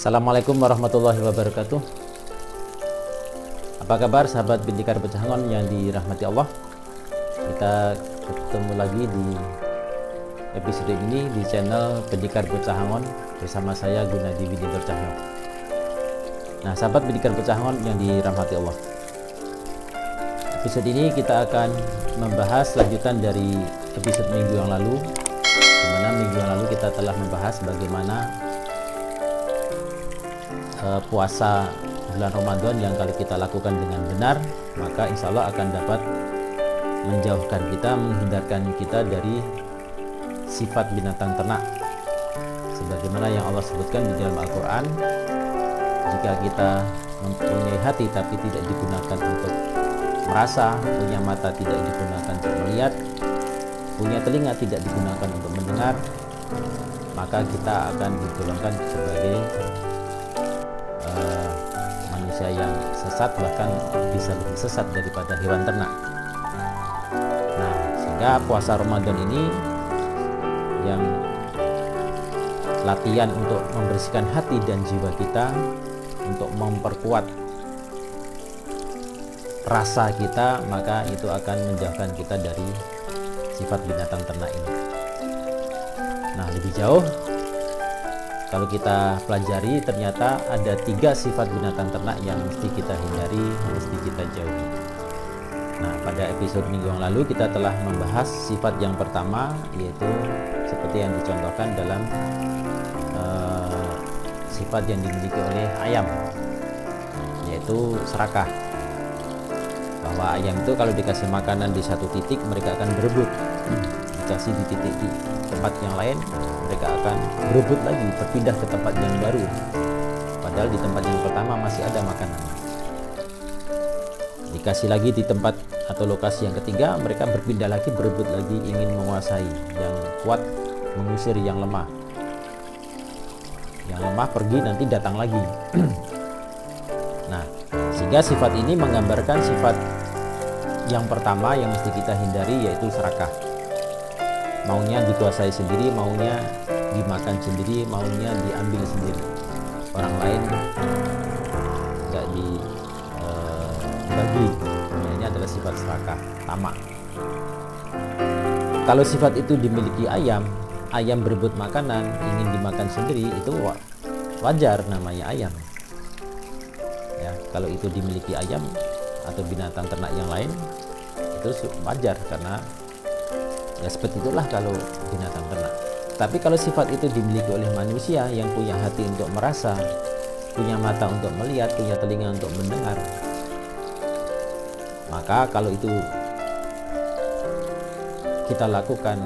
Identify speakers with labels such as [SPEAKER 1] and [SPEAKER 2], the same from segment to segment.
[SPEAKER 1] Assalamualaikum warahmatullahi wabarakatuh. Apa kabar sahabat Bindikar Pecahangon yang dirahmati Allah? Kita ketemu lagi di episode ini di channel Bindikar Pecahangon bersama saya Gunadi Widintor Cahyo. Nah, sahabat Bindikar Pecahangon yang dirahmati Allah, episode ini kita akan membahas lanjutan dari episode minggu yang lalu, di mana minggu yang lalu kita telah membahas bagaimana puasa bulan Ramadan yang kalau kita lakukan dengan benar, maka insya Allah akan dapat menjauhkan kita, menghindarkan kita dari sifat binatang ternak, sebagaimana yang Allah sebutkan di dalam Al-Quran. Jika kita mempunyai hati tapi tidak digunakan untuk merasa, punya mata tidak digunakan untuk melihat, punya telinga tidak digunakan untuk mendengar, maka kita akan digolongkan sebagai manusia yang sesat, bahkan bisa lebih sesat daripada hewan ternak. Nah, sehingga puasa Ramadan ini yang latihan untuk membersihkan hati dan jiwa kita, untuk memperkuat rasa kita, maka itu akan menjauhkan kita dari sifat binatang ternak ini. Nah, lebih jauh kalau kita pelajari, ternyata ada 3 sifat binatang ternak yang mesti kita hindari, mesti kita jauhi. Nah, pada episode minggu yang lalu kita telah membahas sifat yang pertama, yaitu seperti yang dicontohkan dalam sifat yang dimiliki oleh ayam, yaitu serakah. Bahwa ayam itu kalau dikasih makanan di satu titik, mereka akan berebut. Dikasih di titik di tempat yang lain, mereka akan berebut lagi, berpindah ke tempat yang baru, padahal di tempat yang pertama masih ada makanan. Dikasih lagi di tempat atau lokasi yang ketiga, mereka berpindah lagi, berebut lagi, ingin menguasai. Yang kuat mengusir yang lemah, yang lemah pergi, nanti datang lagi. Nah, sehingga sifat ini menggambarkan sifat yang pertama yang mesti kita hindari, yaitu serakah. Maunya dikuasai sendiri, maunya dimakan sendiri, maunya diambil sendiri. Orang lain nggak dibagi. Ini adalah sifat serakah, tamak. Kalau sifat itu dimiliki ayam, ayam berebut makanan, ingin dimakan sendiri, itu wajar, namanya ayam. Ya, kalau itu dimiliki ayam atau binatang ternak yang lain, itu wajar, karena ya seperti itulah kalau binatang ternak. Tapi kalau sifat itu dimiliki oleh manusia yang punya hati untuk merasa, punya mata untuk melihat, punya telinga untuk mendengar, maka kalau itu kita lakukan,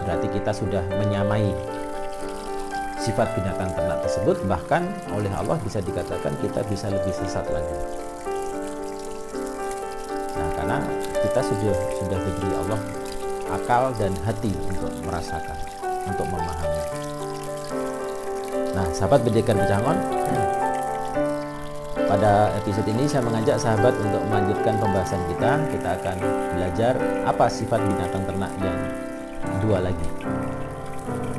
[SPEAKER 1] berarti kita sudah menyamai sifat binatang ternak tersebut. Bahkan oleh Allah bisa dikatakan kita bisa lebih sesat lagi. Nah, karena kita sudah diberi Allah akal dan hati untuk merasakan, untuk memahami. Nah, sahabat Bindikar Pecahangon, pada episode ini saya mengajak sahabat untuk melanjutkan pembahasan kita. Kita akan belajar apa sifat binatang ternak yang kedua lagi.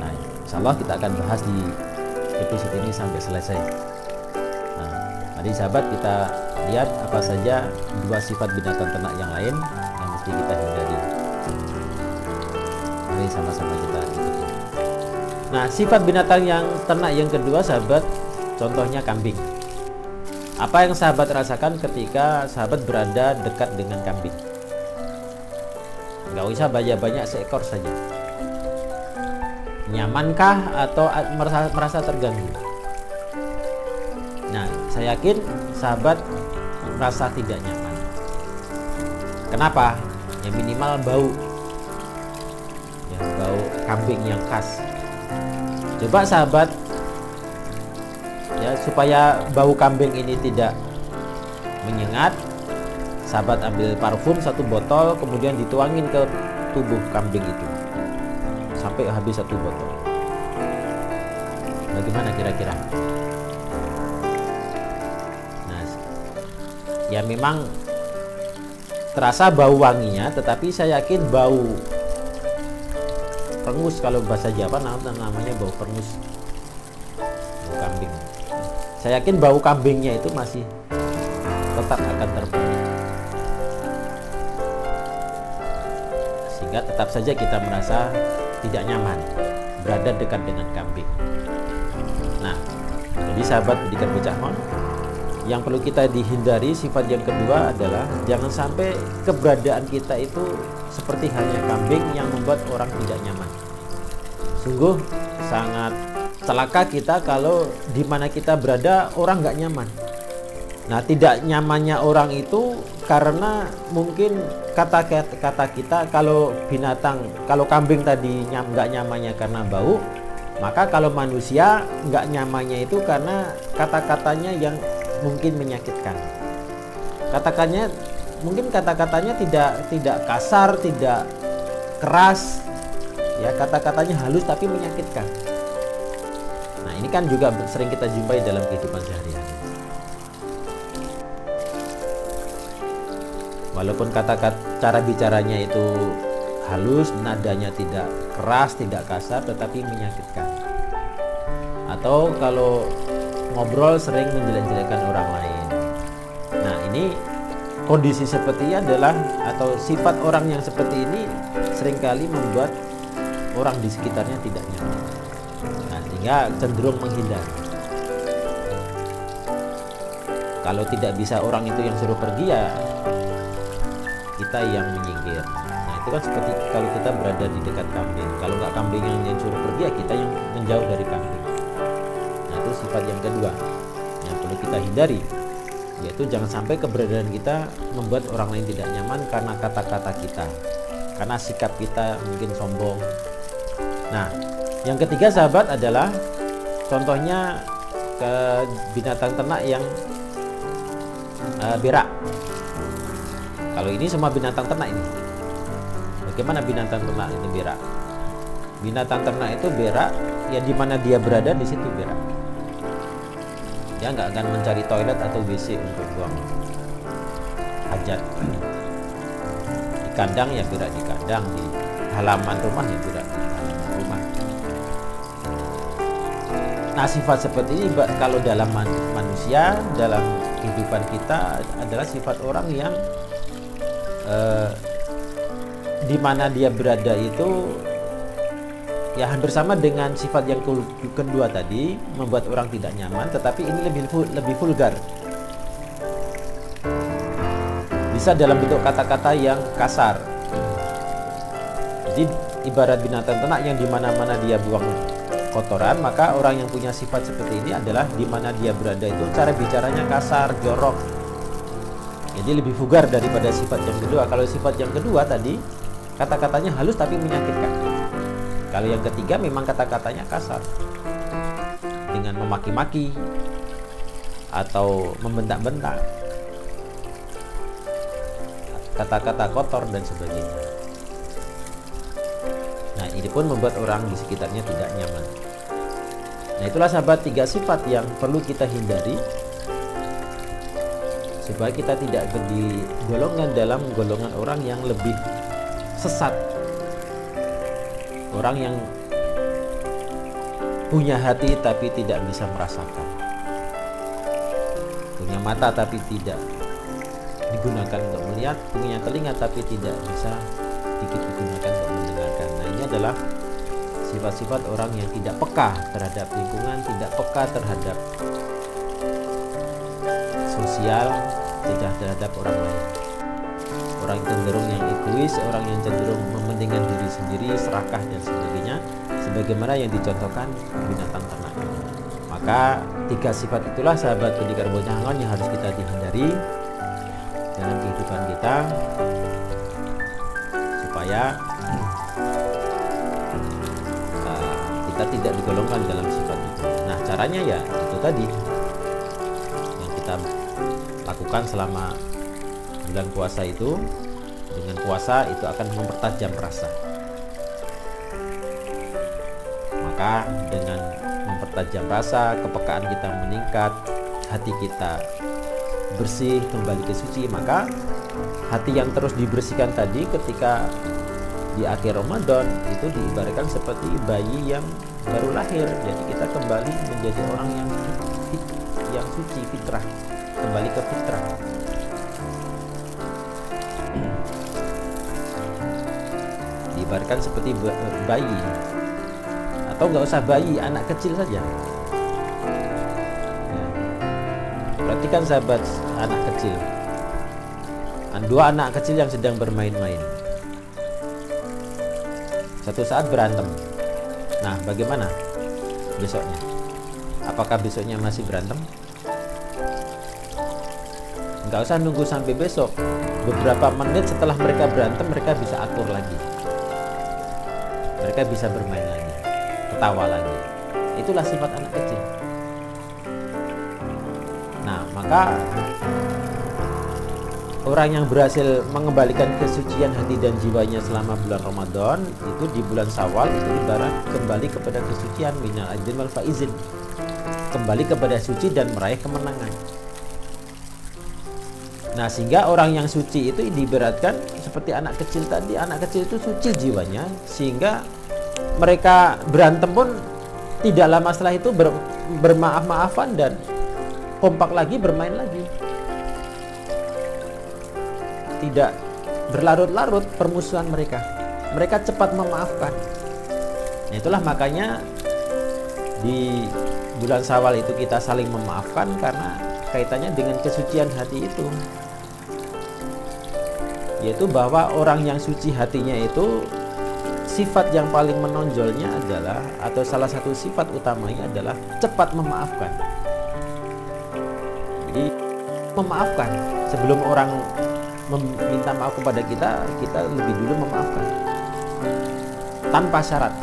[SPEAKER 1] Nah, insya Allah kita akan bahas di episode ini sampai selesai. Nah, mari sahabat kita lihat apa saja 2 sifat binatang ternak yang lain yang mesti kita hindari. Mari sama-sama kita ikuti. Nah, sifat binatang yang ternak yang kedua, sahabat, contohnya kambing. Apa yang sahabat rasakan ketika sahabat berada dekat dengan kambing? Nggak usah banyak-banyak, seekor saja. Nyamankah atau merasa terganggu? Nah, saya yakin sahabat merasa tidak nyaman. Kenapa? Ya minimal bau, ya bau kambing yang khas. Coba sahabat, ya, supaya bau kambing ini tidak menyengat, sahabat ambil parfum 1 botol, kemudian dituangin ke tubuh kambing itu sampai habis 1 botol. Bagaimana kira-kira? Nah, ya memang terasa bau wanginya, tetapi saya yakin bau perengus, kalau bahasa Jawa namanya bau perengus, bau kambing. Saya yakin bau kambingnya itu masih tetap akan terpenuhi, sehingga tetap saja kita merasa tidak nyaman berada dekat dengan kambing. Nah, jadi sahabat pendidikan bocah mon, yang perlu kita dihindari sifat yang kedua adalah jangan sampai keberadaan kita itu seperti halnya kambing yang membuat orang tidak nyaman. Sungguh sangat celaka kita kalau di mana kita berada orang nggak nyaman. Nah, tidak nyamannya orang itu karena mungkin kata-kata kita. Kalau binatang, kalau kambing tadi nggak nyamannya karena bau, maka kalau manusia nggak nyamannya itu karena kata-katanya yang mungkin menyakitkan. Mungkin kata-katanya tidak kasar, tidak keras, ya, kata-katanya halus tapi menyakitkan. Nah, ini kan juga sering kita jumpai dalam kehidupan sehari-hari. Walaupun cara bicaranya itu halus, nadanya tidak keras, tidak kasar, tetapi menyakitkan. Atau kalau ngobrol sering menjelek-jelekan orang lain. Nah, ini kondisi seperti ini adalah, atau sifat orang yang seperti ini seringkali membuat orang di sekitarnya tidak nyaman. Nah, sehingga cenderung menghindar. Kalau tidak bisa orang itu yang suruh pergi, ya kita yang menyingkir. Nah, itu kan seperti kalau kita berada di dekat kambing. Kalau nggak kambing yang suruh pergi, ya kita yang menjauh dari kambing. Nah, itu sifat yang kedua yang perlu kita hindari, yaitu jangan sampai keberadaan kita membuat orang lain tidak nyaman karena kata-kata kita, karena sikap kita mungkin sombong. Nah, yang ketiga sahabat adalah contohnya ke binatang ternak yang berak. Kalau ini semua binatang ternak ini. Bagaimana binatang ternak itu berak? Binatang ternak itu berak, ya di mana dia berada di situ berak. Dia nggak akan mencari toilet atau WC untuk buang hajat. Di kandang ya berak di kandang, di halaman rumah ya berak di halaman rumah. Nah, sifat seperti ini kalau dalam manusia, dalam kehidupan kita adalah sifat orang yang di mana dia berada itu ya hampir sama dengan sifat yang kedua tadi, membuat orang tidak nyaman, tetapi ini lebih vulgar. Bisa dalam bentuk kata-kata yang kasar. Jadi ibarat binatang ternak yang di mana-mana dia buang kotoran, maka orang yang punya sifat seperti ini adalah di mana dia berada itu cara bicaranya kasar, jorok. Jadi lebih vulgar daripada sifat yang kedua. Kalau sifat yang kedua tadi kata-katanya halus tapi menyakitkan. Kalau yang ketiga memang kata-katanya kasar, dengan memaki-maki atau membentak-bentak, kata-kata kotor dan sebagainya. Nah, ini pun membuat orang di sekitarnya tidak nyaman. Nah, itulah sahabat 3 sifat yang perlu kita hindari supaya kita tidak digolongkan dalam golongan orang yang lebih sesat, orang yang punya hati tapi tidak bisa merasakan, punya mata tapi tidak digunakan untuk melihat, punya telinga tapi tidak bisa sedikit digunakan untuk mendengarkan. Nah, ini adalah sifat-sifat orang yang tidak peka terhadap lingkungan, tidak peka terhadap sosial, tidak terhadap orang lain. Orang cenderung yang egois, orang yang cenderung mementingkan diri sendiri, serakah dan sebagainya, sebagaimana yang dicontohkan binatang ternak. Maka 3 sifat itulah sahabat pendidikan bocah ngon yang harus kita hindari dalam kehidupan kita, supaya kita tidak digolongkan dalam sifat itu. Nah, caranya ya itu tadi yang kita lakukan selama bulan puasa itu. Dengan puasa itu akan mempertajam rasa. Maka dengan mempertajam rasa, kepekaan kita meningkat, hati kita bersih, kembali ke suci. Maka hati yang terus dibersihkan tadi ketika di akhir Ramadan itu diibaratkan seperti bayi yang baru lahir. Jadi kita kembali menjadi orang yang suci, fitrah, kembali ke fitrah. Diibaratkan seperti bayi, atau nggak usah bayi, anak kecil saja. Perhatikan sahabat, anak kecil, dua anak kecil yang sedang bermain-main, satu saat berantem. Nah, bagaimana besoknya? Apakah besoknya masih berantem? Nggak usah nunggu sampai besok. Beberapa menit setelah mereka berantem, mereka bisa akur lagi. Mereka bisa bermain lagi, ketawa lagi. Itulah sifat anak kecil. Nah, maka orang yang berhasil mengembalikan kesucian hati dan jiwanya selama bulan Ramadan itu di bulan Syawal itu ibarat kembali kepada kesucian, minal aidin wal faizin, kembali kepada suci dan meraih kemenangan. Nah, sehingga orang yang suci itu diberatkan seperti anak kecil tadi. Anak kecil itu suci jiwanya, sehingga mereka berantem pun tidak lama setelah itu bermaaf-maafan dan kompak lagi, bermain lagi. Tidak berlarut-larut permusuhan mereka. Mereka cepat memaafkan. Nah, itulah makanya di bulan Syawal itu kita saling memaafkan karena kaitannya dengan kesucian hati itu. Yaitu bahwa orang yang suci hatinya itu sifat yang paling menonjolnya adalah, atau salah satu sifat utamanya adalah cepat memaafkan. Jadi memaafkan sebelum orang meminta maaf kepada kita, kita lebih dulu memaafkan tanpa syarat.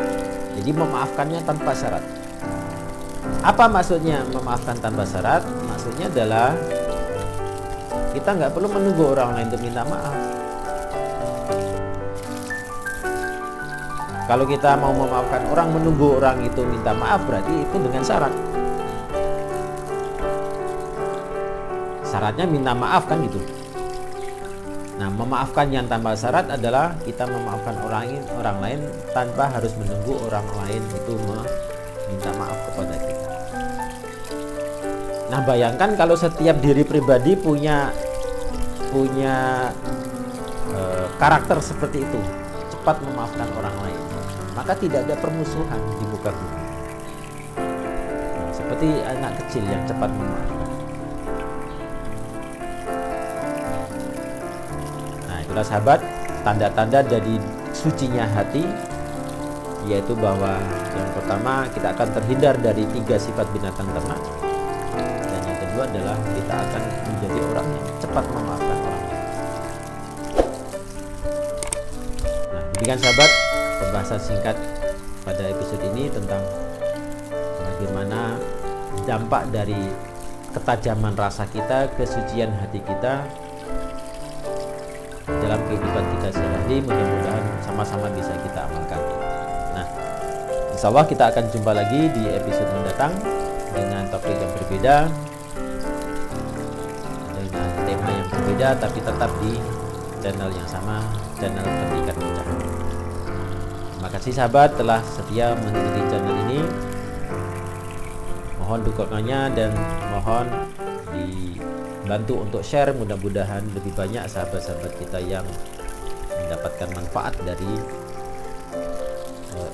[SPEAKER 1] Jadi memaafkannya tanpa syarat. Apa maksudnya memaafkan tanpa syarat? Maksudnya adalah kita nggak perlu menunggu orang lain untuk minta maaf. Kalau kita mau memaafkan orang, menunggu orang itu minta maaf, berarti itu dengan syarat. Syaratnya minta maaf kan gitu. Nah, memaafkan yang tanpa syarat adalah kita memaafkan orang lain tanpa harus menunggu orang lain itu meminta maaf kepada kita. Nah, bayangkan kalau setiap diri pribadi punya karakter seperti itu, cepat memaafkan orang lain, maka tidak ada permusuhan di muka bumi. Seperti anak kecil yang cepat memaafkan. Nah, itulah sahabat, tanda-tanda dari sucinya hati, yaitu bahwa yang pertama kita akan terhindar dari 3 sifat binatang ternak, dan yang kedua adalah kita akan menjadi orang yang cepat memaafkan orang lain. Nah, demikian sahabat, pembahasan singkat pada episode ini tentang bagaimana dampak dari ketajaman rasa kita, kesucian hati kita dalam kehidupan kita sehari-hari. Mudah-mudahan sama-sama bisa kita amalkan. Nah, insya Allah kita akan jumpa lagi di episode mendatang dengan topik yang berbeda, dengan tema yang berbeda, tapi tetap di channel yang sama, channel Pendidikan Bocah. Terima kasih sahabat telah setia mengikuti channel ini. Mohon dukungannya dan mohon dibantu untuk share. Mudah-mudahan lebih banyak sahabat-sahabat kita yang mendapatkan manfaat dari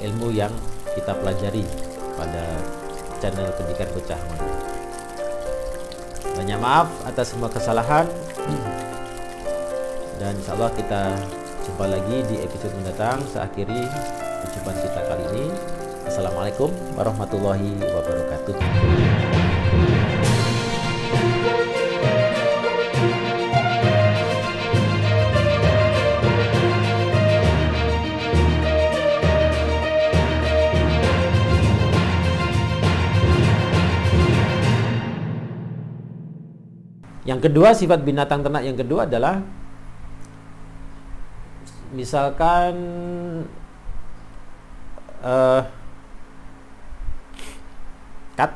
[SPEAKER 1] ilmu yang kita pelajari pada channel Pendidikan Bocah. Banyak maaf atas semua kesalahan, dan insya Allah kita jumpa lagi di episode mendatang. Seakhiri perjumpaan kita kali ini. Assalamualaikum warahmatullahi wabarakatuh. Yang kedua, sifat binatang ternak yang kedua adalah misalkan cut.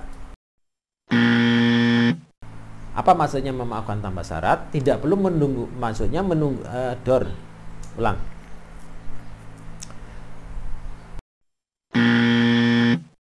[SPEAKER 1] Apa maksudnya memaafkan tanpa syarat? Tidak perlu menunggu, maksudnya menunggu door. Ulang.